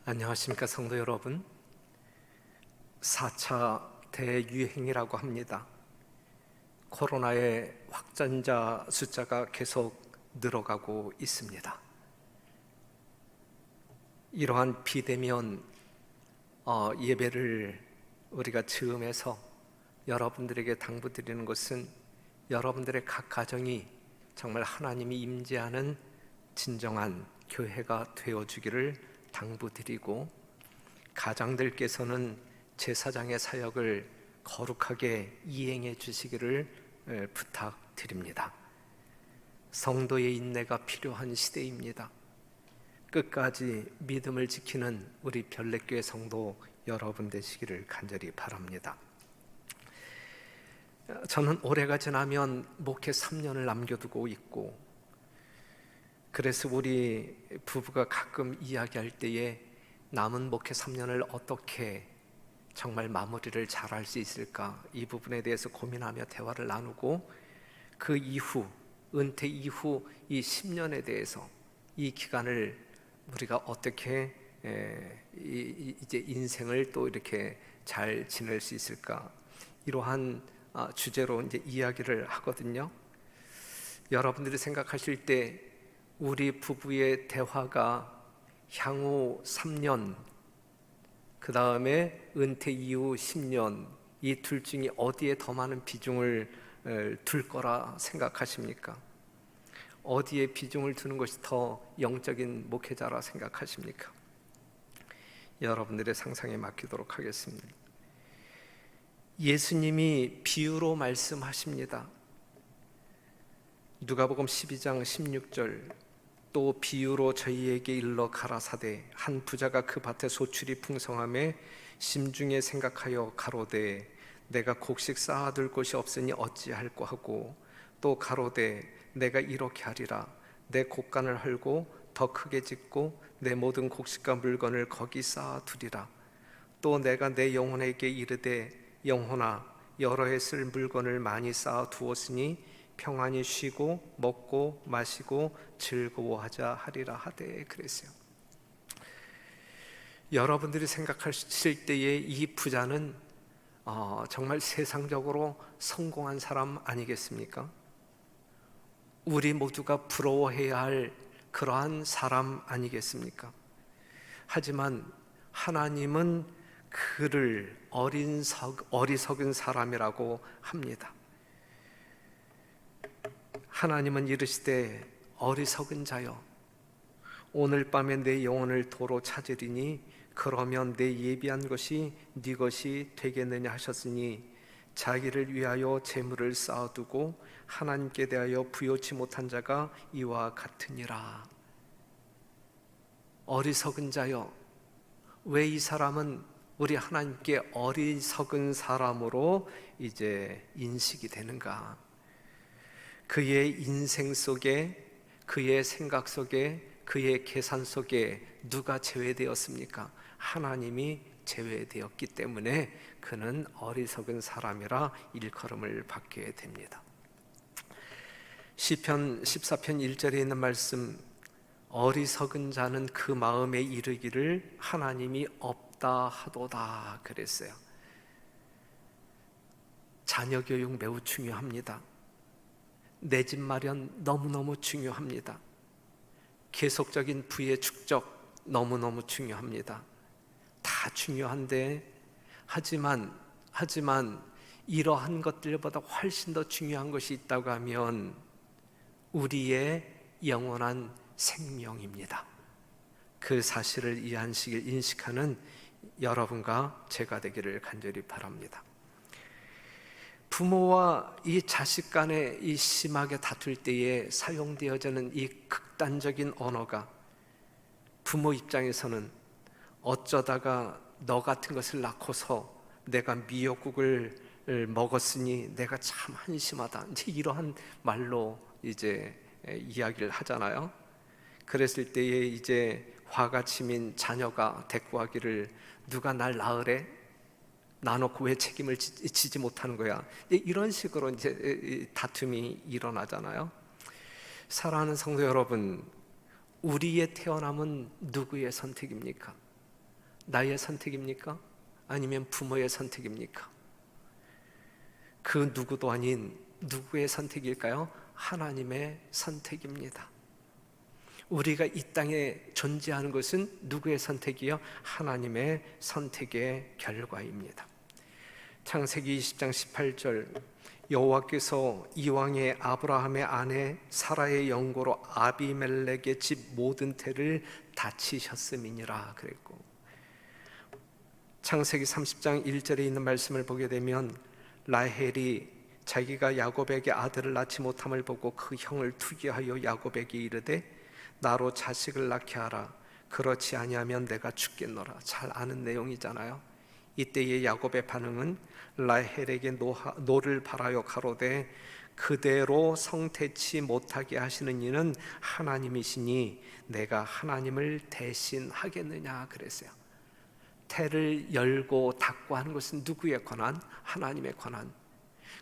안녕하십니까 성도 여러분. 4차 대유행이라고 합니다. 코로나의 확진자 숫자가 계속 늘어가고 있습니다. 이러한 비대면 예배를 우리가 즈음해서 여러분들에게 당부드리는 것은 여러분들의 각 가정이 정말 하나님이 임재하는 진정한 교회가 되어주기를 당부드리고, 가장들께서는 제사장의 사역을 거룩하게 이행해 주시기를 부탁드립니다. 성도의 인내가 필요한 시대입니다. 끝까지 믿음을 지키는 우리 별내교회 성도 여러분 되시기를 간절히 바랍니다. 저는 올해가 지나면 목회 3년을 남겨두고 있고, 그래서 우리 부부가 가끔 이야기할 때에 남은 목회 3년을 어떻게 정말 마무리를 잘할 수 있을까, 이 부분에 대해서 고민하며 대화를 나누고, 그 이후 은퇴 이후 이 10년에 대해서 이 기간을 우리가 어떻게 이제 인생을 또 이렇게 잘 지낼 수 있을까, 이러한 주제로 이제 이야기를 하거든요. 여러분들이 생각하실 때 우리 부부의 대화가 향후 3년, 그 다음에 은퇴 이후 10년, 이 둘 중에 어디에 더 많은 비중을 둘 거라 생각하십니까? 어디에 비중을 두는 것이 더 영적인 목회자라 생각하십니까? 여러분들의 상상에 맡기도록 하겠습니다. 예수님이 비유로 말씀하십니다. 누가복음 12장 16절, 또 비유로 저희에게 일러 가라사대, 한 부자가 그 밭에 소출이 풍성함에 심중에 생각하여 가로되 내가 곡식 쌓아둘 곳이 없으니 어찌할꼬 하고, 또 가로되 내가 이렇게 하리라, 내 곡간을 헐고 더 크게 짓고 내 모든 곡식과 물건을 거기 쌓아두리라. 또 내가 내 영혼에게 이르되 영혼아, 여러 해 쓸 물건을 많이 쌓아두었으니 평안히 쉬고 먹고 마시고 즐거워하자 하리라 하되, 그랬어요. 여러분들이 생각하실 때에 이 부자는 정말 세상적으로 성공한 사람 아니겠습니까? 우리 모두가 부러워해야 할 그러한 사람 아니겠습니까? 하지만 하나님은 그를 어리석은 사람이라고 합니다. 하나님은 이르시되 어리석은 자여, 오늘 밤에 내 영혼을 도로 찾으리니 그러면 내 예비한 것이 네 것이 되겠느냐 하셨으니, 자기를 위하여 재물을 쌓아두고 하나님께 대하여 부요치 못한 자가 이와 같으니라. 어리석은 자여, 왜 이 사람은 우리 하나님께 어리석은 사람으로 이제 인식이 되는가? 그의 인생 속에, 그의 생각 속에, 그의 계산 속에 누가 제외되었습니까? 하나님이 제외되었기 때문에 그는 어리석은 사람이라 일컬음을 받게 됩니다. 시편 14편 1절에 있는 말씀, 어리석은 자는 그 마음에 이르기를 하나님이 없다 하도다, 그랬어요. 자녀 교육 매우 중요합니다. 내 집 마련 너무너무 중요합니다. 계속적인 부의 축적 너무너무 중요합니다. 다 중요한데, 하지만 이러한 것들보다 훨씬 더 중요한 것이 있다고 하면 우리의 영원한 생명입니다. 그 사실을 이 안식을 인식하는 여러분과 제가 되기를 간절히 바랍니다. 부모와 이 자식 간에 이 심하게 다툴 때에 사용되어지는 이 극단적인 언어가, 부모 입장에서는 어쩌다가 너 같은 것을 낳고서 내가 미역국을 먹었으니 내가 참 한심하다, 이제 이러한 말로 이제 이야기를 하잖아요. 그랬을 때에 이제 화가 치민 자녀가 대꾸하기를 누가 날 낳으래? 나놓고 왜 책임을 지지 못하는 거야? 이런 식으로 이제 다툼이 일어나잖아요. 사랑하는 성도 여러분, 우리의 태어남은 누구의 선택입니까? 나의 선택입니까? 아니면 부모의 선택입니까? 그 누구도 아닌 누구의 선택일까요? 하나님의 선택입니다. 우리가 이 땅에 존재하는 것은 누구의 선택이요? 하나님의 선택의 결과입니다. 창세기 20장 18절, 여호와께서 이왕의 아브라함의 아내 사라의 영고로 아비멜렉의 집 모든 태를 다치셨음이니라 그랬고, 창세기 30장 1절에 있는 말씀을 보게 되면 라헬이 자기가 야곱에게 아들을 낳지 못함을 보고 그 형을 투기하여 야곱에게 이르되 나로 자식을 낳게 하라. 그렇지 아니하면 내가 죽겠노라. 잘 아는 내용이잖아요. 이때의 야곱의 반응은 라헬에게 노를 바라여 가로되 그대로 성태치 못하게 하시는 이는 하나님이시니 내가 하나님을 대신하겠느냐 그랬어요. 태를 열고 닫고 하는 것은 누구의 권한? 하나님의 권한.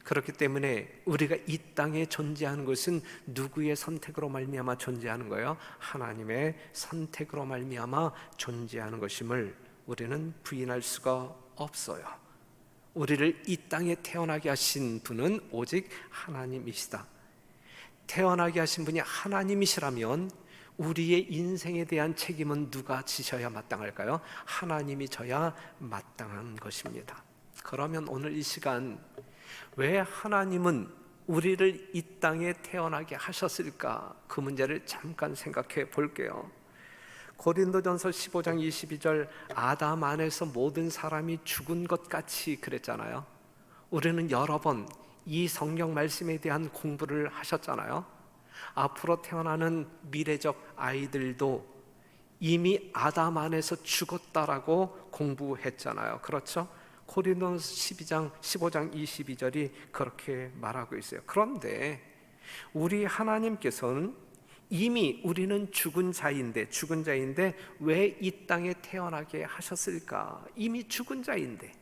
그렇기 때문에 우리가 이 땅에 존재하는 것은 누구의 선택으로 말미암아 존재하는 거예요? 하나님의 선택으로 말미암아 존재하는 것임을 우리는 부인할 수가 없어요. 우리를 이 땅에 태어나게 하신 분은 오직 하나님이시다. 태어나게 하신 분이 하나님이시라면 우리의 인생에 대한 책임은 누가 지셔야 마땅할까요? 하나님이 져야 마땅한 것입니다. 그러면 오늘 이 시간, 왜 하나님은 우리를 이 땅에 태어나게 하셨을까? 그 문제를 잠깐 생각해 볼게요. 고린도전서 15장 22절, 아담 안에서 모든 사람이 죽은 것 같이 그랬잖아요. 우리는 여러 번 이 성경 말씀에 대한 공부를 하셨잖아요. 앞으로 태어나는 미래적 아이들도 이미 아담 안에서 죽었다라고 공부했잖아요. 그렇죠? 고린도전서 15장 22절이 그렇게 말하고 있어요. 그런데 우리 하나님께서는 이미 우리는 죽은 자인데 왜 이 땅에 태어나게 하셨을까? 이미 죽은 자인데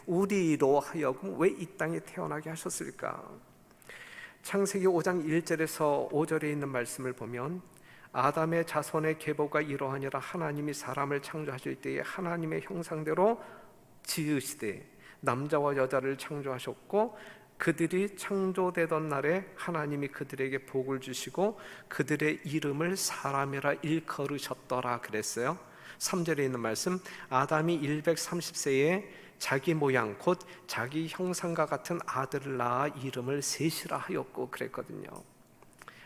우리로 하여금 왜 이 땅에 태어나게 하셨을까? 창세기 5장 1절에서 5절에 있는 말씀을 보면 아담의 자손의 계보가 이러하니라. 하나님이 사람을 창조하실 때에 하나님의 형상대로 지으시되 남자와 여자를 창조하셨고 그들이 창조되던 날에 하나님이 그들에게 복을 주시고 그들의 이름을 사람이라 일컬으셨더라 그랬어요. 3절에 있는 말씀, 아담이 130세에 자기 모양 곧 자기 형상과 같은 아들을 낳아 이름을 셋이라 하였고 그랬거든요.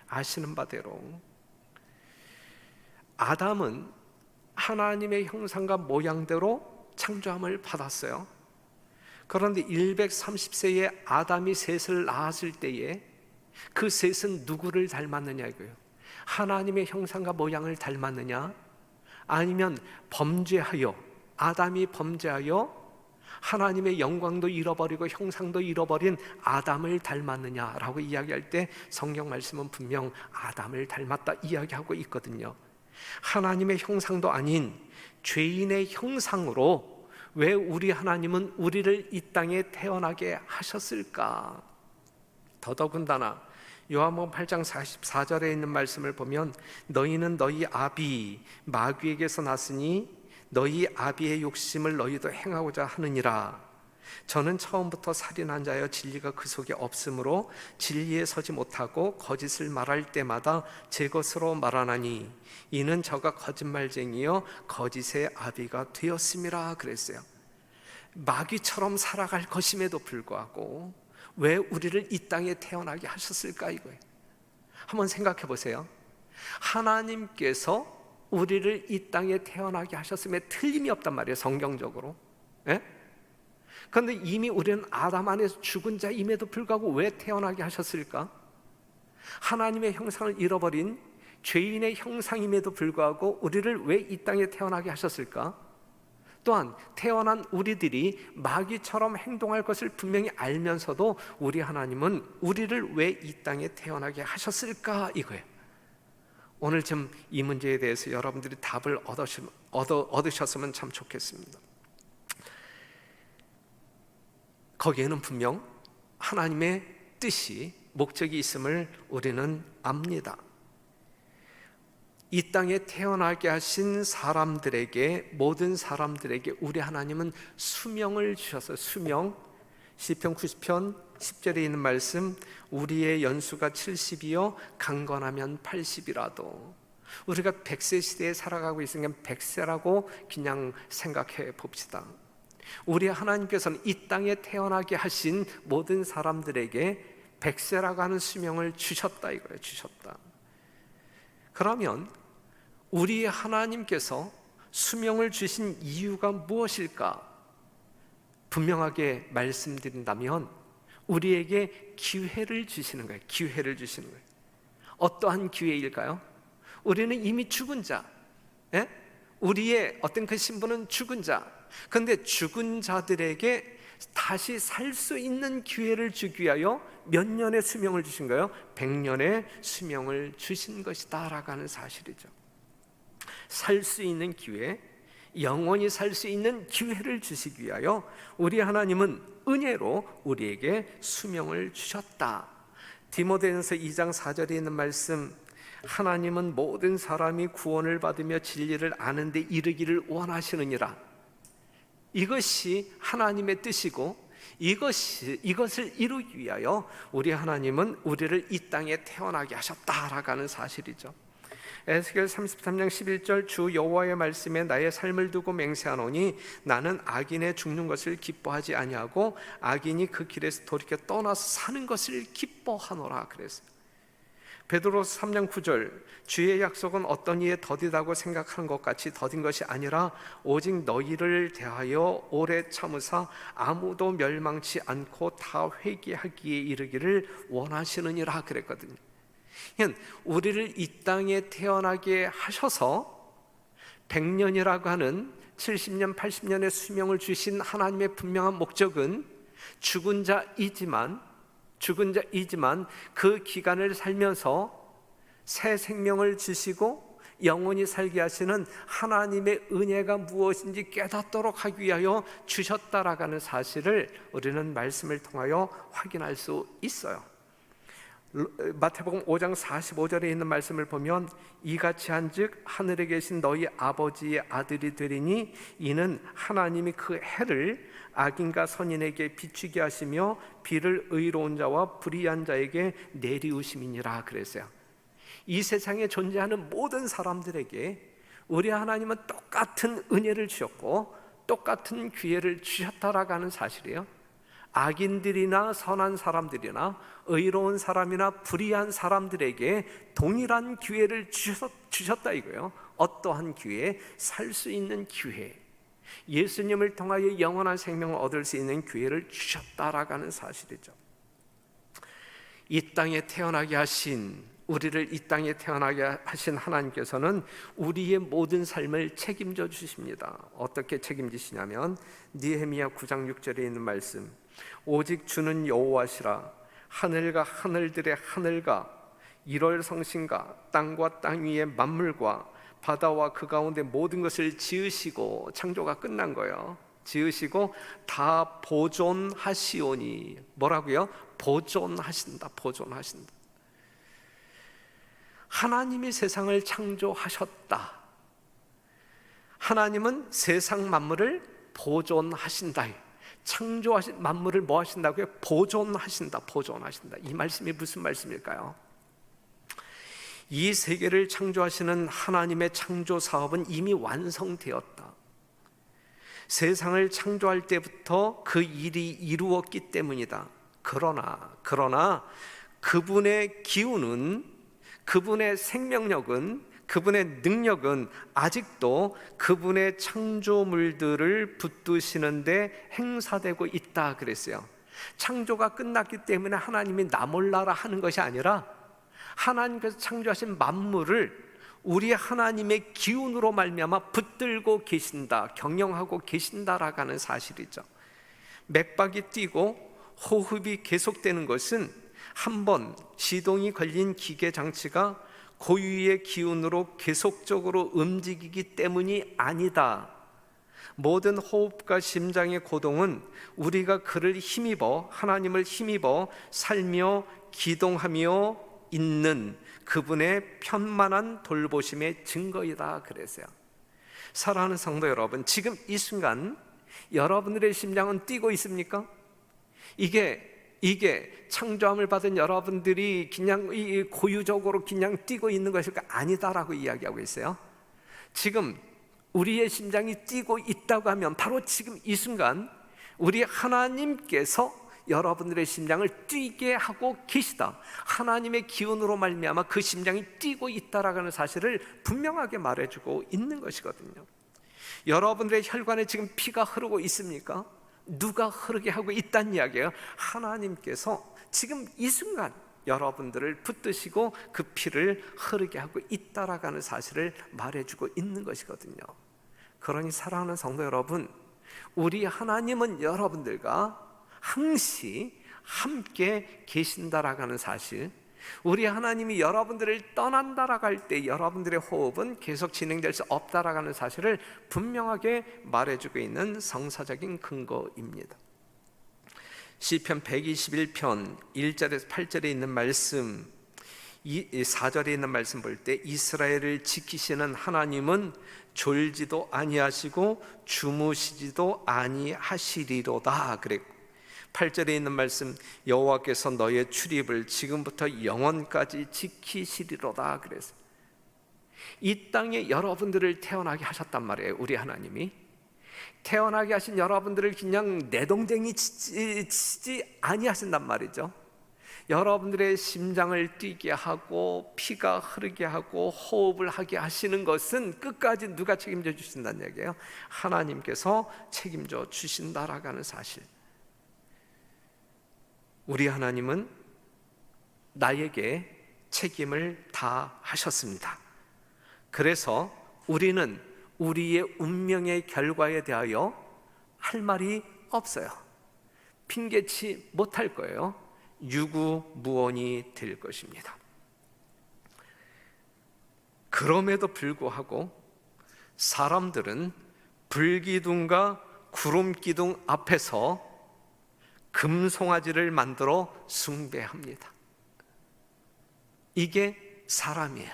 아시는 바대로 아담은 하나님의 형상과 모양대로 창조함을 받았어요. 그런데 130세에 아담이 셋을 낳았을 때에 그 셋은 누구를 닮았느냐 이거예요. 하나님의 형상과 모양을 닮았느냐, 아니면 아담이 범죄하여 하나님의 영광도 잃어버리고 형상도 잃어버린 아담을 닮았느냐라고 이야기할 때 성경 말씀은 분명 아담을 닮았다 이야기하고 있거든요. 하나님의 형상도 아닌 죄인의 형상으로 왜 우리 하나님은 우리를 이 땅에 태어나게 하셨을까? 더더군다나 요한복음 8장 44절에 있는 말씀을 보면 너희는 너희 아비 마귀에게서 났으니 너희 아비의 욕심을 너희도 행하고자 하느니라. 저는 처음부터 살인한 자여 진리가 그 속에 없으므로 진리에 서지 못하고 거짓을 말할 때마다 제 것으로 말하나니 이는 저가 거짓말쟁이요 거짓의 아비가 되었음이라 그랬어요. 마귀처럼 살아갈 것임에도 불구하고 왜 우리를 이 땅에 태어나게 하셨을까 이거예요. 한번 생각해 보세요. 하나님께서 우리를 이 땅에 태어나게 하셨음에 틀림이 없단 말이에요, 성경적으로. 예? 그런데 이미 우리는 아담 안에서 죽은 자임에도 불구하고 왜 태어나게 하셨을까? 하나님의 형상을 잃어버린 죄인의 형상임에도 불구하고 우리를 왜 이 땅에 태어나게 하셨을까? 또한 태어난 우리들이 마귀처럼 행동할 것을 분명히 알면서도 우리 하나님은 우리를 왜 이 땅에 태어나게 하셨을까 이거예요. 오늘 좀 이 문제에 대해서 여러분들이 답을 얻으셨으면 참 좋겠습니다. 거기에는 분명 하나님의 뜻이 목적이 있음을 우리는 압니다. 이 땅에 태어나게 하신 사람들에게, 모든 사람들에게 우리 하나님은 수명을 주셔서, 수명, 시편 90편 10절에 있는 말씀, 우리의 연수가 70이요 강건하면 80이라도, 우리가 100세 시대에 살아가고 있으니까 100세라고 그냥 생각해 봅시다. 우리 하나님께서는 이 땅에 태어나게 하신 모든 사람들에게 100세라고 하는 수명을 주셨다 이거예요. 주셨다. 그러면 우리 하나님께서 수명을 주신 이유가 무엇일까? 분명하게 말씀드린다면 우리에게 기회를 주시는 거예요. 기회를 주시는 거예요. 어떠한 기회일까요? 우리는 이미 죽은 자, 우리의 어떤 그 신분은 죽은 자. 그런데 죽은 자들에게 다시 살 수 있는 기회를 주기 위하여 몇 년의 수명을 주신 거예요? 100년의 수명을 주신 것이다 라고 하는 사실이죠. 살 수 있는 기회, 영원히 살 수 있는 기회를 주시기 위하여 우리 하나님은 은혜로 우리에게 수명을 주셨다. 디모데전서 2장 4절에 있는 말씀, 하나님은 모든 사람이 구원을 받으며 진리를 아는 데 이르기를 원하시느니라. 이것이 하나님의 뜻이고 이것을 이루기 위하여 우리 하나님은 우리를 이 땅에 태어나게 하셨다라고 하는 사실이죠. 에스겔 33장 11절, 주 여호와의 말씀에 나의 삶을 두고 맹세하노니 나는 악인의 죽는 것을 기뻐하지 아니하고 악인이 그 길에서 돌이켜 떠나서 사는 것을 기뻐하노라 그랬어요. 베드로서 3장 9절, 주의 약속은 어떤 이에 더디다고 생각하는 것 같이 더딘 것이 아니라 오직 너희를 대하여 오래 참으사 아무도 멸망치 않고 다 회개하기에 이르기를 원하시느니라 그랬거든요. 우리를 이 땅에 태어나게 하셔서 100년이라고 하는 70년, 80년의 수명을 주신 하나님의 분명한 목적은 죽은 자이지만 그 기간을 살면서 새 생명을 주시고 영원히 살게 하시는 하나님의 은혜가 무엇인지 깨닫도록 하기 위하여 주셨다라고 하는 사실을 우리는 말씀을 통하여 확인할 수 있어요. 마태복음 5장 45절에 있는 말씀을 보면 이같이 한즉 하늘에 계신 너희 아버지의 아들이 되리니 이는 하나님이 그 해를 악인과 선인에게 비추게 하시며 비를 의로운 자와 불의한 자에게 내리우심이니라 그랬어요. 이 세상에 존재하는 모든 사람들에게 우리 하나님은 똑같은 은혜를 주셨고 똑같은 기회를 주셨다라고 하는 사실이에요. 악인들이나 선한 사람들이나 의로운 사람이나 불의한 사람들에게 동일한 기회를 주셨다 이거예요. 어떠한 기회? 살 수 있는 기회, 예수님을 통하여 영원한 생명을 얻을 수 있는 기회를 주셨다라고 하는 사실이죠. 이 땅에 태어나게 하신, 우리를 이 땅에 태어나게 하신 하나님께서는 우리의 모든 삶을 책임져 주십니다. 어떻게 책임지시냐면 느헤미야 9장 6절에 있는 말씀, 오직 주는 여호와시라. 하늘과 하늘들의 하늘과 일월 성신과 땅과 땅 위의 만물과 바다와 그 가운데 모든 것을 지으시고, 창조가 끝난 거예요. 지으시고 다 보존하시오니. 뭐라고요? 보존하신다. 보존하신다. 하나님이 세상을 창조하셨다. 하나님은 세상 만물을 보존하신다. 창조하신 만물을 뭐 하신다고요? 보존하신다. 보존하신다. 이 말씀이 무슨 말씀일까요? 이 세계를 창조하시는 하나님의 창조 사업은 이미 완성되었다. 세상을 창조할 때부터 그 일이 이루었기 때문이다. 그러나 그분의 기운은, 그분의 생명력은, 그분의 능력은 아직도 그분의 창조물들을 붙드시는데 행사되고 있다 그랬어요. 창조가 끝났기 때문에 하나님이 나 몰라라 하는 것이 아니라 하나님께서 창조하신 만물을 우리 하나님의 기운으로 말미암아 붙들고 계신다, 경영하고 계신다라고 하는 사실이죠. 맥박이 뛰고 호흡이 계속되는 것은 한번 시동이 걸린 기계 장치가 고유의 기운으로 계속적으로 움직이기 때문이 아니다. 모든 호흡과 심장의 고동은 우리가 그를 힘입어, 하나님을 힘입어 살며 기동하며 있는 그분의 편만한 돌보심의 증거이다 그랬어요. 사랑하는 성도 여러분, 지금 이 순간 여러분들의 심장은 뛰고 있습니까? 이게 창조함을 받은 여러분들이 그냥 고유적으로 그냥 뛰고 있는 것일까? 아니다라고 이야기하고 있어요. 지금 우리의 심장이 뛰고 있다고 하면 바로 지금 이 순간 우리 하나님께서 여러분들의 심장을 뛰게 하고 계시다, 하나님의 기운으로 말미암아 그 심장이 뛰고 있다라는 사실을 분명하게 말해주고 있는 것이거든요. 여러분들의 혈관에 지금 피가 흐르고 있습니까? 누가 흐르게 하고 있다는 이야기예요. 하나님께서 지금 이 순간 여러분들을 붙드시고 그 피를 흐르게 하고 있다라는 사실을 말해주고 있는 것이거든요. 그러니 사랑하는 성도 여러분, 우리 하나님은 여러분들과 항시 함께 계신다라는 사실, 우리 하나님이 여러분들을 떠난다라고 할 때 여러분들의 호흡은 계속 진행될 수 없다라는 사실을 분명하게 말해주고 있는 성서적인 근거입니다. 시편 121편 1절에서 8절에 있는 말씀, 4절에 있는 말씀 볼 때 이스라엘을 지키시는 하나님은 졸지도 아니하시고 주무시지도 아니하시리로다 그랬고, 8절에 있는 말씀 여호와께서 너의 출입을 지금부터 영원까지 지키시리로다 그랬어요. 이 땅에 여러분들을 태어나게 하셨단 말이에요. 우리 하나님이 태어나게 하신 여러분들을 그냥 내동댕이 치지 아니하신단 말이죠. 여러분들의 심장을 뛰게 하고 피가 흐르게 하고 호흡을 하게 하시는 것은 끝까지 누가 책임져 주신다는 얘기예요? 하나님께서 책임져 주신다라는 사실. 우리 하나님은 나에게 책임을 다 하셨습니다. 그래서 우리는 우리의 운명의 결과에 대하여 할 말이 없어요. 핑계치 못할 거예요. 유구무원이 될 것입니다. 그럼에도 불구하고 사람들은 불기둥과 구름기둥 앞에서 금송아지를 만들어 숭배합니다. 이게 사람이에요.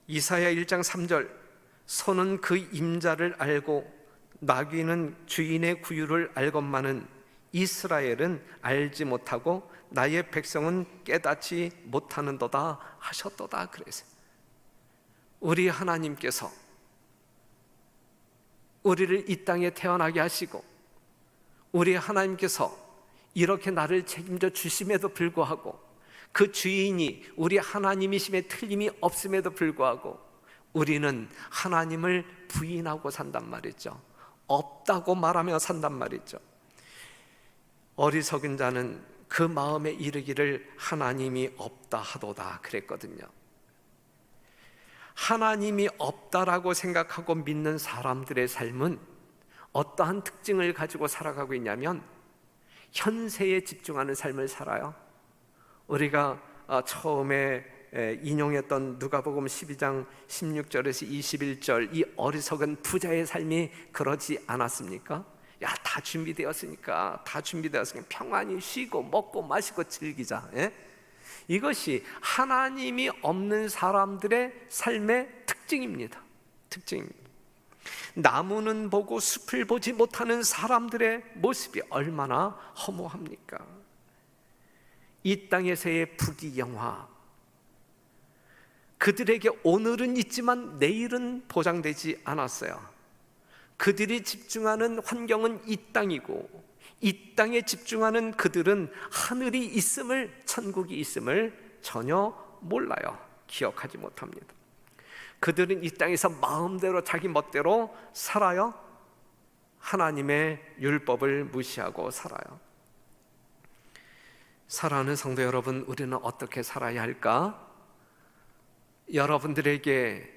이사야 1장 3절, 소는 그 임자를 알고 나귀는 주인의 구유를 알건만은 이스라엘은 알지 못하고 나의 백성은 깨닫지 못하는도다 하셨도다 그래서 우리 하나님께서 우리를 이 땅에 태어나게 하시고 우리 하나님께서 이렇게 나를 책임져 주심에도 불구하고 그 주인이 우리 하나님이심에 틀림이 없음에도 불구하고 우리는 하나님을 부인하고 산단 말이죠. 없다고 말하며 산단 말이죠. 어리석은 자는 그 마음에 이르기를 하나님이 없다 하도다 그랬거든요. 하나님이 없다라고 생각하고 믿는 사람들의 삶은 어떠한 특징을 가지고 살아가고 있냐면 현세에 집중하는 삶을 살아요. 우리가 처음에 인용했던 누가복음 12장 16절에서 21절, 이 어리석은 부자의 삶이 그러지 않았습니까? 야, 다 준비되었으니까 평안히 쉬고 먹고 마시고 즐기자. 이것이 하나님이 없는 사람들의 삶의 특징입니다. 나무는 보고 숲을 보지 못하는 사람들의 모습이 얼마나 허무합니까? 이 땅에서의 부귀영화, 그들에게 오늘은 있지만 내일은 보장되지 않았어요. 그들이 집중하는 환경은 이 땅이고 이 땅에 집중하는 그들은 하늘이 있음을, 천국이 있음을 전혀 몰라요. 기억하지 못합니다. 그들은 이 땅에서 마음대로 자기 멋대로 살아요. 하나님의 율법을 무시하고 살아요. 사랑하는 성도 여러분, 우리는 어떻게 살아야 할까? 여러분들에게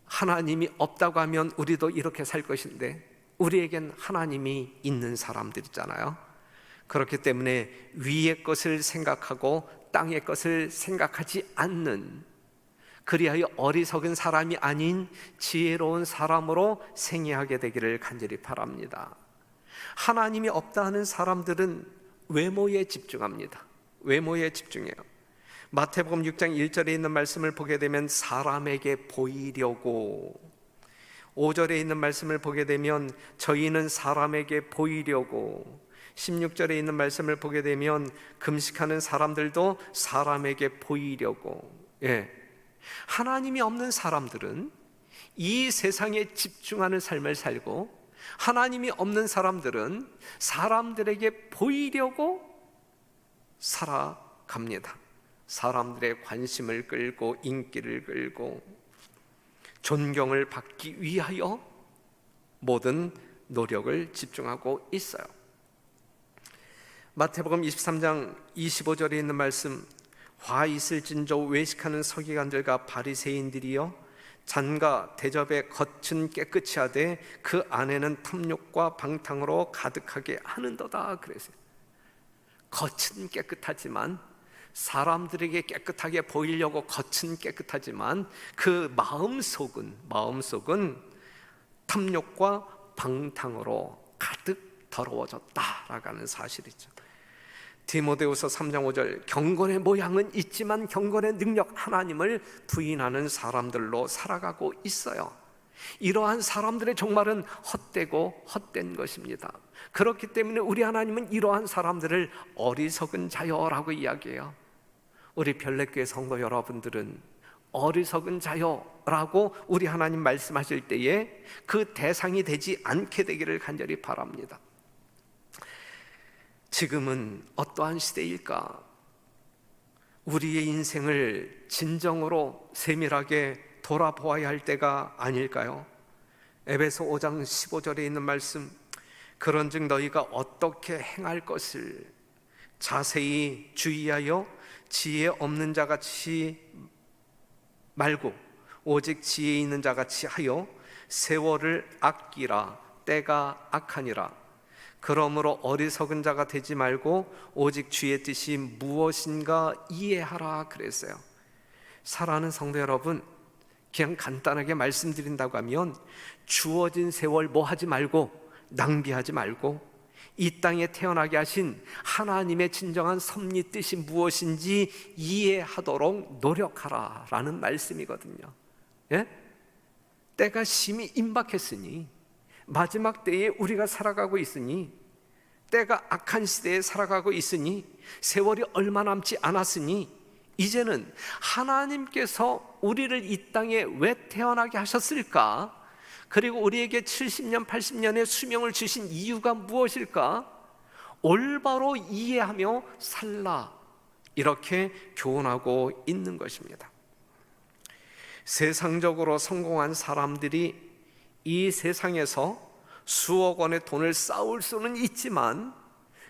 하나님이 없다고 하면 우리도 이렇게 살 것인데 우리에겐 하나님이 있는 사람들이잖아요. 그렇기 때문에 위의 것을 생각하고 땅의 것을 생각하지 않는, 그리하여 어리석은 사람이 아닌 지혜로운 사람으로 생애하게 되기를 간절히 바랍니다. 하나님이 없다 하는 사람들은 외모에 집중합니다. 외모에 집중해요. 마태복음 6장 1절에 있는 말씀을 보게 되면 사람에게 보이려고, 5절에 있는 말씀을 보게 되면 저희는 사람에게 보이려고, 16절에 있는 말씀을 보게 되면 금식하는 사람들도 사람에게 보이려고. 하나님이 없는 사람들은 이 세상에 집중하는 삶을 살고, 하나님이 없는 사람들은 사람들에게 보이려고 살아갑니다. 사람들의 관심을 끌고 인기를 끌고 존경을 받기 위하여 모든 노력을 집중하고 있어요. 마태복음 23장 25절에 있는 말씀, 화 있을진저 외식하는 서기관들과 바리새인들이여 잔과 대접의 겉은 깨끗이 하되 그 안에는 탐욕과 방탕으로 가득하게 하는도다 그랬어요. 겉은 깨끗하지만, 사람들에게 깨끗하게 보이려고 겉은 깨끗하지만 그 마음속은 탐욕과 방탕으로 가득 더러워졌다라고 하는 사실이죠. 디모데후서 3장 5절, 경건의 모양은 있지만 경건의 능력 하나님을 부인하는 사람들로 살아가고 있어요. 이러한 사람들의 종말은 헛되고 헛된 것입니다. 그렇기 때문에 우리 하나님은 이러한 사람들을 어리석은 자여라고 이야기해요. 우리 별내교회 성도 여러분들은 어리석은 자여라고 우리 하나님 말씀하실 때에 그 대상이 되지 않게 되기를 간절히 바랍니다. 지금은 어떠한 시대일까? 우리의 인생을 진정으로 세밀하게 돌아보아야 할 때가 아닐까요? 에베소 5장 15절에 있는 말씀, 그런즉 너희가 어떻게 행할 것을 자세히 주의하여 지혜 없는 자같이 말고 오직 지혜 있는 자같이 하여 세월을 아끼라. 때가 악하니라. 그러므로 어리석은 자가 되지 말고 오직 주의 뜻이 무엇인가 이해하라 그랬어요. 사랑하는 성도 여러분, 그냥 간단하게 말씀드린다고 하면 주어진 세월 뭐 하지 말고, 낭비하지 말고 이 땅에 태어나게 하신 하나님의 진정한 섭리 뜻이 무엇인지 이해하도록 노력하라 라는 말씀이거든요. 때가 심히 임박했으니, 마지막 때에 우리가 살아가고 있으니, 때가 악한 시대에 살아가고 있으니, 세월이 얼마 남지 않았으니 이제는 하나님께서 우리를 이 땅에 왜 태어나게 하셨을까? 그리고 우리에게 70년, 80년의 수명을 주신 이유가 무엇일까? 올바로 이해하며 살라, 이렇게 교훈하고 있는 것입니다. 세상적으로 성공한 사람들이 이 세상에서 수억 원의 돈을 쌓을 수는 있지만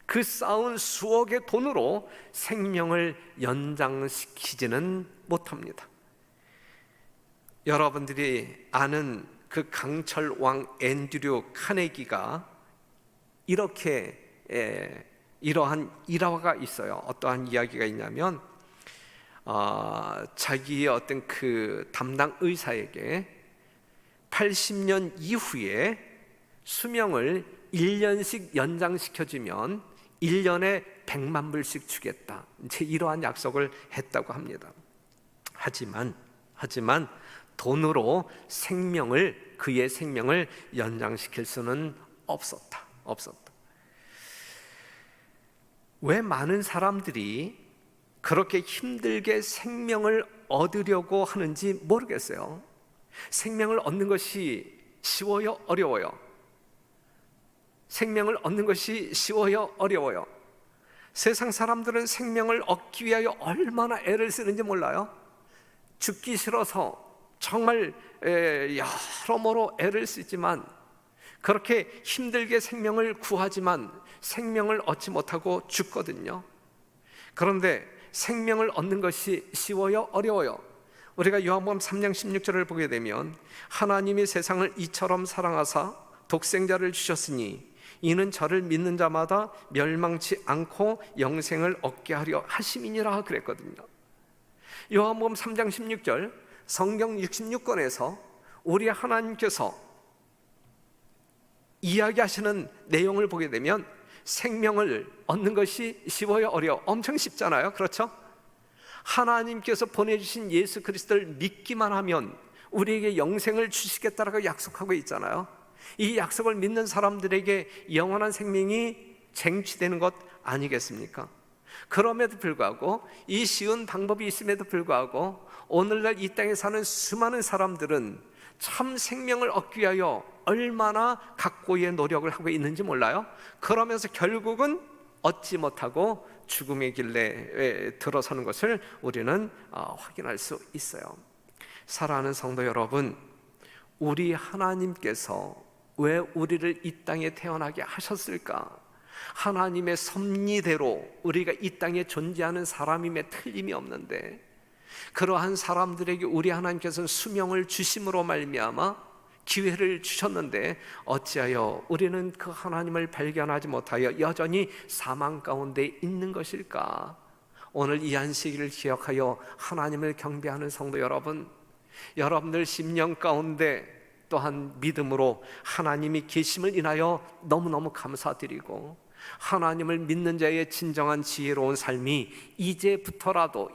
그 쌓은 수억의 돈으로 생명을 연장시키지는 못합니다. 여러분들이 아는 그 강철 왕 앤드류 카네기가 이러한 일화가 있어요. 어떠한 이야기가 있냐면 자기의 어떤 그 담당 의사에게 80년 이후에 수명을 1년씩 연장시켜주면 1년에 100만 불씩 주겠다, 이제 이러한 약속을 했다고 합니다. 하지만 돈으로 그의 생명을 연장시킬 수는 없었다. 왜 많은 사람들이 그렇게 힘들게 생명을 얻으려고 하는지 모르겠어요. 생명을 얻는 것이 쉬워요, 어려워요? 생명을 얻는 것이 쉬워요, 어려워요? 세상 사람들은 생명을 얻기 위하여 얼마나 애를 쓰는지 몰라요? 죽기 싫어서 정말 여러모로 애를 쓰지만, 그렇게 힘들게 생명을 구하지만 생명을 얻지 못하고 죽거든요. 그런데 생명을 얻는 것이 쉬워요, 어려워요? 우리가 요한복음 3장 16절을 보게 되면 하나님이 세상을 이처럼 사랑하사 독생자를 주셨으니 이는 저를 믿는 자마다 멸망치 않고 영생을 얻게 하려 하심이니라 그랬거든요. 요한복음 3장 16절, 성경 66권에서 우리 하나님께서 이야기하시는 내용을 보게 되면 생명을 얻는 것이 쉬워요, 어려워? 엄청 쉽잖아요, 그렇죠? 하나님께서 보내주신 예수 그리스도를 믿기만 하면 우리에게 영생을 주시겠다라고 약속하고 있잖아요. 이 약속을 믿는 사람들에게 영원한 생명이 쟁취되는 것 아니겠습니까? 그럼에도 불구하고, 이 쉬운 방법이 있음에도 불구하고 오늘날 이 땅에 사는 수많은 사람들은 참 생명을 얻기 위하여 얼마나 각고의 노력을 하고 있는지 몰라요. 그러면서 결국은 얻지 못하고 죽음의 길에 들어서는 것을 우리는 확인할 수 있어요. 사랑하는 성도 여러분, 우리 하나님께서 왜 우리를 이 땅에 태어나게 하셨을까? 하나님의 섭리대로 우리가 이 땅에 존재하는 사람임에 틀림이 없는데, 그러한 사람들에게 우리 하나님께서는 수명을 주심으로 말미암아 기회를 주셨는데 어찌하여 우리는 그 하나님을 발견하지 못하여 여전히 사망 가운데 있는 것일까? 오늘 이 안식일을 기억하여 하나님을 경배하는 성도 여러분, 여러분들 심령 가운데 또한 믿음으로 하나님이 계심을 인하여 너무너무 감사드리고, 하나님을 믿는 자의 진정한 지혜로운 삶이 이제부터라도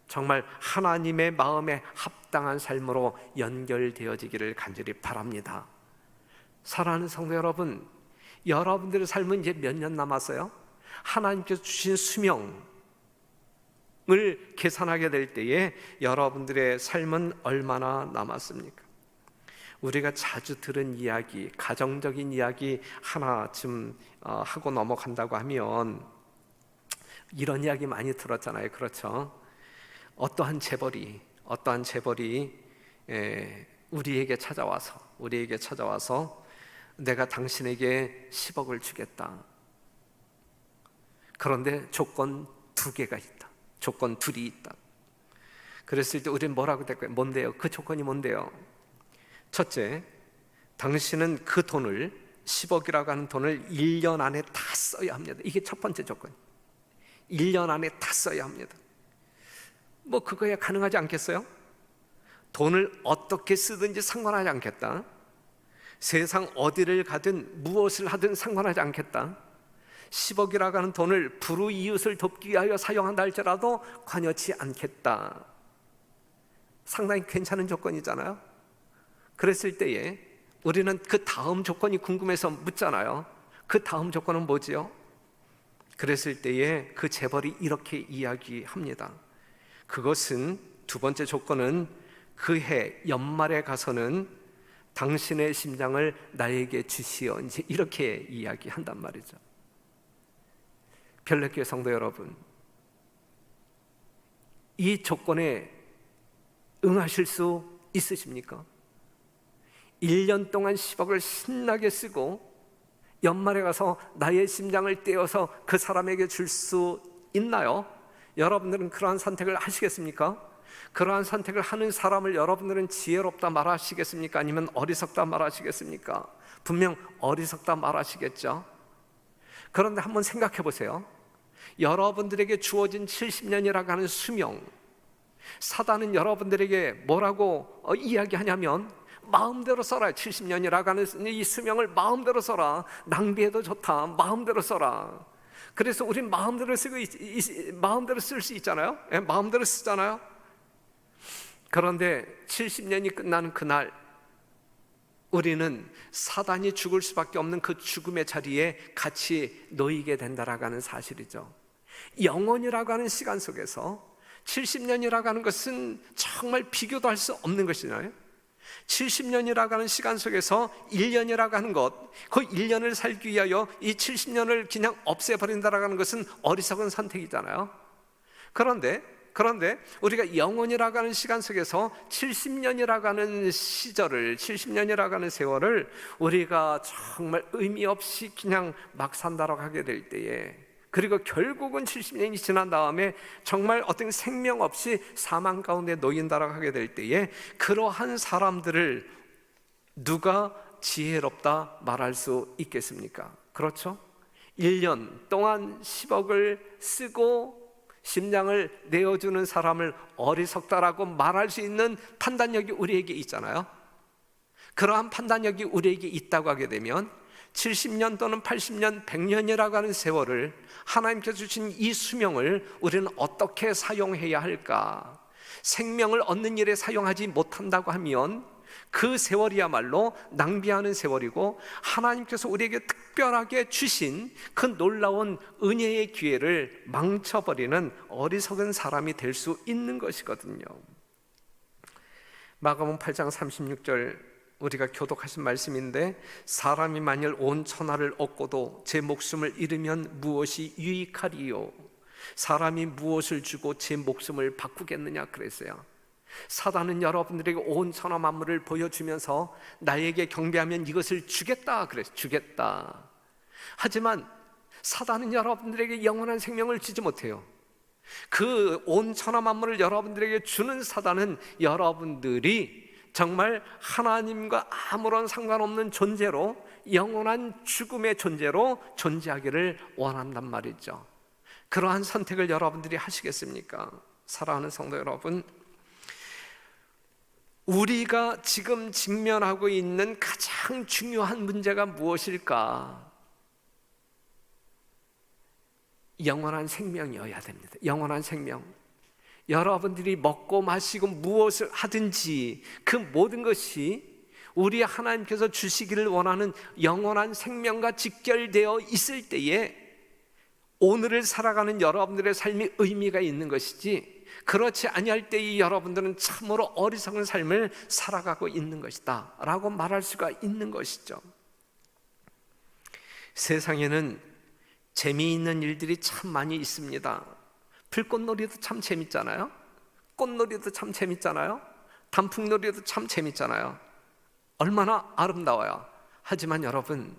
정말 하나님의 마음에 합당한 삶으로 연결되어지기를 간절히 바랍니다. 사랑하는 성도 여러분, 여러분들의 삶은 이제 몇 년 남았어요? 하나님께서 주신 수명을 계산하게 될 때에 여러분들의 삶은 얼마나 남았습니까? 우리가 자주 들은 이야기, 가정적인 이야기 하나쯤 하고 넘어간다고 하면, 이런 이야기 많이 들었잖아요, 그렇죠? 어떠한 재벌이 우리에게 찾아와서 내가 당신에게 10억을 주겠다. 그런데 조건 2개가 있다. 조건 2이 있다. 그랬을 때 우리는 뭐라고 될까요? 뭔데요? 그 조건이 뭔데요? 첫째, 당신은 그 돈을, 10억이라고 하는 돈을 1년 안에 다 써야 합니다. 이게 첫 번째 조건. 1년 안에 다 써야 합니다. 뭐 그거야 가능하지 않겠어요? 돈을 어떻게 쓰든지 상관하지 않겠다. 세상 어디를 가든 무엇을 하든 상관하지 않겠다. 10억이라고 하는 돈을 불우이웃을 돕기 위하여 사용한다 할지라도 관여치 않겠다. 상당히 괜찮은 조건이잖아요. 그랬을 때에 우리는 그 다음 조건이 궁금해서 묻잖아요. 그 다음 조건은 뭐지요? 그랬을 때에 그 재벌이 이렇게 이야기합니다. 그것은, 두 번째 조건은, 그 해 연말에 가서는 당신의 심장을 나에게 주시오. 이제 이렇게 이야기한단 말이죠. 별내교회 성도 여러분, 이 조건에 응하실 수 있으십니까? 1년 동안 10억을 신나게 쓰고 연말에 가서 나의 심장을 떼어서 그 사람에게 줄 수 있나요? 여러분들은 그러한 선택을 하시겠습니까? 그러한 선택을 하는 사람을 여러분들은 지혜롭다 말하시겠습니까? 아니면 어리석다 말하시겠습니까? 분명 어리석다 말하시겠죠. 그런데 한번 생각해 보세요. 여러분들에게 주어진 70년이라고 하는 수명, 사단은 여러분들에게 뭐라고 이야기하냐면, 마음대로 써라. 70년이라고 하는 이 수명을 마음대로 써라. 낭비해도 좋다. 마음대로 써라. 그래서 우린 마음대로 마음대로 쓸 수 있잖아요. 마음대로 쓰잖아요. 그런데 70년이 끝나는 그날, 우리는 사단이 죽을 수밖에 없는 그 죽음의 자리에 같이 놓이게 된다라고 하는 사실이죠. 영원이라고 하는 시간 속에서 70년이라고 하는 것은 정말 비교도 할 수 없는 것이잖아요. 70년이라고 하는 시간 속에서 1년이라고 하는 것, 그 1년을 살기 위하여 이 70년을 그냥 없애버린다라고 하는 것은 어리석은 선택이잖아요. 그런데 우리가 영원이라고 하는 시간 속에서 70년이라고 하는 시절을, 70년이라고 하는 세월을 우리가 정말 의미 없이 그냥 막 산다라고 하게 될 때에, 그리고 결국은 70년이 지난 다음에 정말 어떤 생명 없이 사망 가운데 놓인다라고 하게 될 때에, 그러한 사람들을 누가 지혜롭다 말할 수 있겠습니까? 그렇죠? 1년 동안 10억을 쓰고 심장을 내어주는 사람을 어리석다라고 말할 수 있는 판단력이 우리에게 있잖아요. 그러한 판단력이 우리에게 있다고 하게 되면 70년 또는 80년, 100년이라고 하는 세월을, 하나님께서 주신 이 수명을 우리는 어떻게 사용해야 할까? 생명을 얻는 일에 사용하지 못한다고 하면 그 세월이야말로 낭비하는 세월이고, 하나님께서 우리에게 특별하게 주신 그 놀라운 은혜의 기회를 망쳐버리는 어리석은 사람이 될 수 있는 것이거든요. 마가복음 8장 36절 우리가 교독하신 말씀인데, 사람이 만일 온 천하를 얻고도 제 목숨을 잃으면 무엇이 유익하리요? 사람이 무엇을 주고 제 목숨을 바꾸겠느냐 그랬어요. 사단은 여러분들에게 온 천하 만물을 보여주면서 나에게 경배하면 이것을 주겠다 그랬어요. 주겠다. 하지만 사단은 여러분들에게 영원한 생명을 주지 못해요. 그 온 천하 만물을 여러분들에게 주는 사단은 여러분들이 정말 하나님과 아무런 상관없는 존재로, 영원한 죽음의 존재로 존재하기를 원한단 말이죠. 그러한 선택을 여러분들이 하시겠습니까? 사랑하는 성도 여러분, 우리가 지금 직면하고 있는 가장 중요한 문제가 무엇일까? 영원한 생명이어야 됩니다. 영원한 생명. 여러분들이 먹고 마시고 무엇을 하든지 그 모든 것이 우리 하나님께서 주시기를 원하는 영원한 생명과 직결되어 있을 때에 오늘을 살아가는 여러분들의 삶이 의미가 있는 것이지, 그렇지 아니할 때에 여러분들은 참으로 어리석은 삶을 살아가고 있는 것이다 라고 말할 수가 있는 것이죠. 세상에는 재미있는 일들이 참 많이 있습니다. 불꽃놀이도 참 재밌잖아요. 꽃놀이도 참 재밌잖아요. 단풍놀이도 참 재밌잖아요. 얼마나 아름다워요. 하지만 여러분,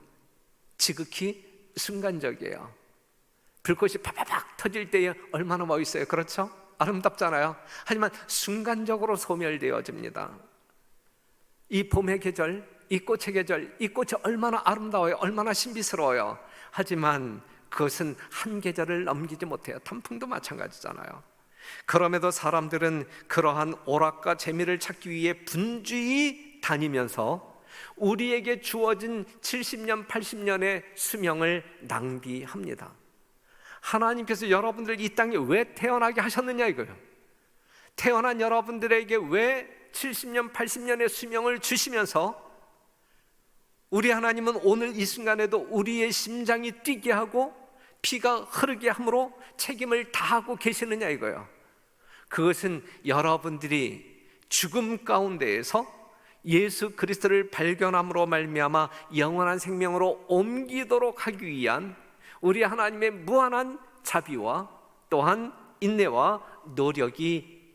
지극히 순간적이에요. 불꽃이 팍팍팍 터질 때에 얼마나 멋있어요. 그렇죠? 아름답잖아요. 하지만 순간적으로 소멸되어집니다. 이 봄의 계절, 이 꽃의 계절, 이 꽃이 얼마나 아름다워요. 얼마나 신비스러워요. 하지만 그것은 한 계절을 넘기지 못해요. 단풍도 마찬가지잖아요. 그럼에도 사람들은 그러한 오락과 재미를 찾기 위해 분주히 다니면서 우리에게 주어진 70년, 80년의 수명을 낭비합니다. 하나님께서 여러분들을 이 땅에 왜 태어나게 하셨느냐 이거예요. 태어난 여러분들에게 왜 70년, 80년의 수명을 주시면서 우리 하나님은 오늘 이 순간에도 우리의 심장이 뛰게 하고 피가 흐르게 함으로 책임을 다하고 계시느냐 이거예요. 그것은 여러분들이 죽음 가운데에서 예수 그리스도를 발견함으로 말미암아 영원한 생명으로 옮기도록 하기 위한 우리 하나님의 무한한 자비와 또한 인내와 노력이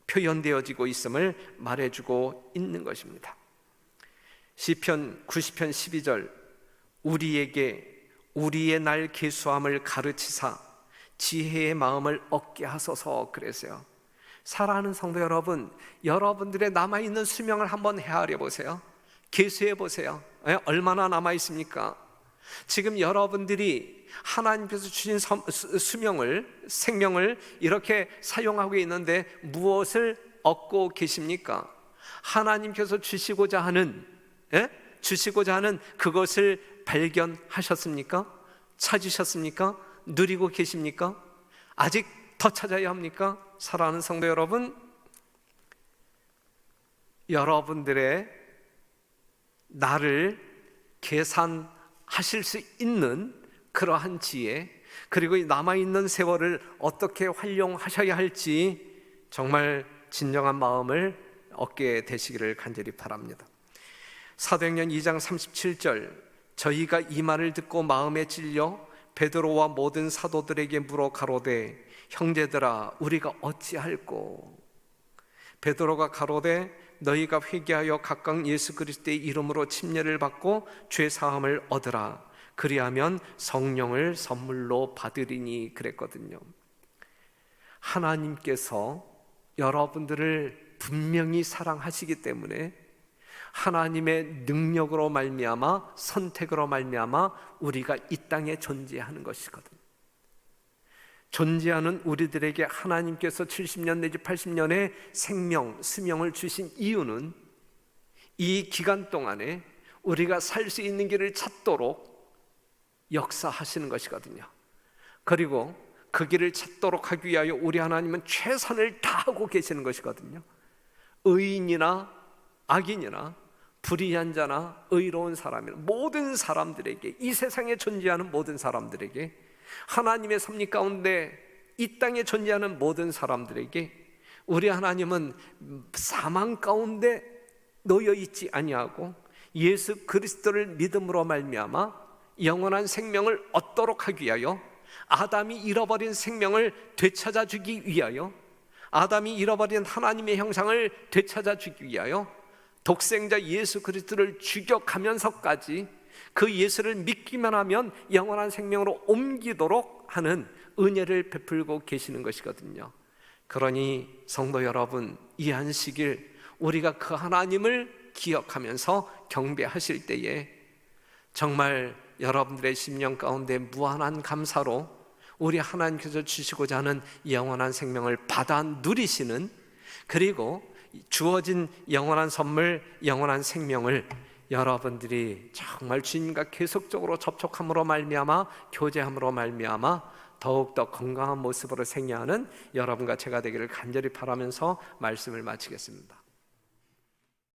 표현되어지고 있음을 말해주고 있는 것입니다. 시편 90편 12절 우리에게 우리의 날 계수함을 가르치사 지혜의 마음을 얻게 하소서 그랬어요. 사랑하는 성도 여러분, 여러분들의 남아있는 수명을 한번 헤아려 보세요. 계수해 보세요. 얼마나 남아있습니까? 지금 여러분들이 하나님께서 주신 수명을, 생명을 이렇게 사용하고 있는데 무엇을 얻고 계십니까? 하나님께서 주시고자 하는 그것을 발견하셨습니까? 찾으셨습니까? 누리고 계십니까? 아직 더 찾아야 합니까? 사랑하는 성도 여러분, 여러분들의 나를 계산하실 수 있는 그러한 지혜, 그리고 남아있는 세월을 어떻게 활용하셔야 할지 정말 진정한 마음을 얻게 되시기를 간절히 바랍니다. 사도행전 2장 37절 저희가 이 말을 듣고 마음에 찔려 베드로와 모든 사도들에게 물어 가로되 형제들아 우리가 어찌할꼬. 베드로가 가로되 너희가 회개하여 각각 예수 그리스도의 이름으로 침례를 받고 죄 사함을 얻으라. 그리하면 성령을 선물로 받으리니 그랬거든요. 하나님께서 여러분들을 분명히 사랑하시기 때문에 하나님의 능력으로 말미암아 선택으로 말미암아 우리가 이 땅에 존재하는 것이거든요. 존재하는 우리들에게 하나님께서 70년 내지 80년의 생명, 수명을 주신 이유는 이 기간 동안에 우리가 살 수 있는 길을 찾도록 역사하시는 것이거든요. 그리고 그 길을 찾도록 하기 위하여 우리 하나님은 최선을 다하고 계시는 것이거든요. 의인이나 악인이나 불의한 자나 의로운 사람이나 모든 사람들에게, 이 세상에 존재하는 모든 사람들에게, 하나님의 섭리 가운데 이 땅에 존재하는 모든 사람들에게 우리 하나님은 사망 가운데 놓여 있지 아니하고 예수 그리스도를 믿음으로 말미암아 영원한 생명을 얻도록 하기 위하여, 아담이 잃어버린 생명을 되찾아 주기 위하여, 아담이 잃어버린 하나님의 형상을 되찾아 주기 위하여 독생자 예수 그리스도를 죽여가면서까지 그 예수를 믿기만 하면 영원한 생명으로 옮기도록 하는 은혜를 베풀고 계시는 것이거든요. 그러니 성도 여러분, 이 안식일 우리가 그 하나님을 기억하면서 경배하실 때에 정말 여러분들의 심령 가운데 무한한 감사로 우리 하나님께서 주시고자 하는 영원한 생명을 받아 누리시는, 그리고 주어진 영원한 선물, 영원한 생명을 여러분들이 정말 주님과 계속적으로 접촉함으로 말미암아, 교제함으로 말미암아 더욱더 건강한 모습으로 생애하는 여러분과 제가 되기를 간절히 바라면서 말씀을 마치겠습니다.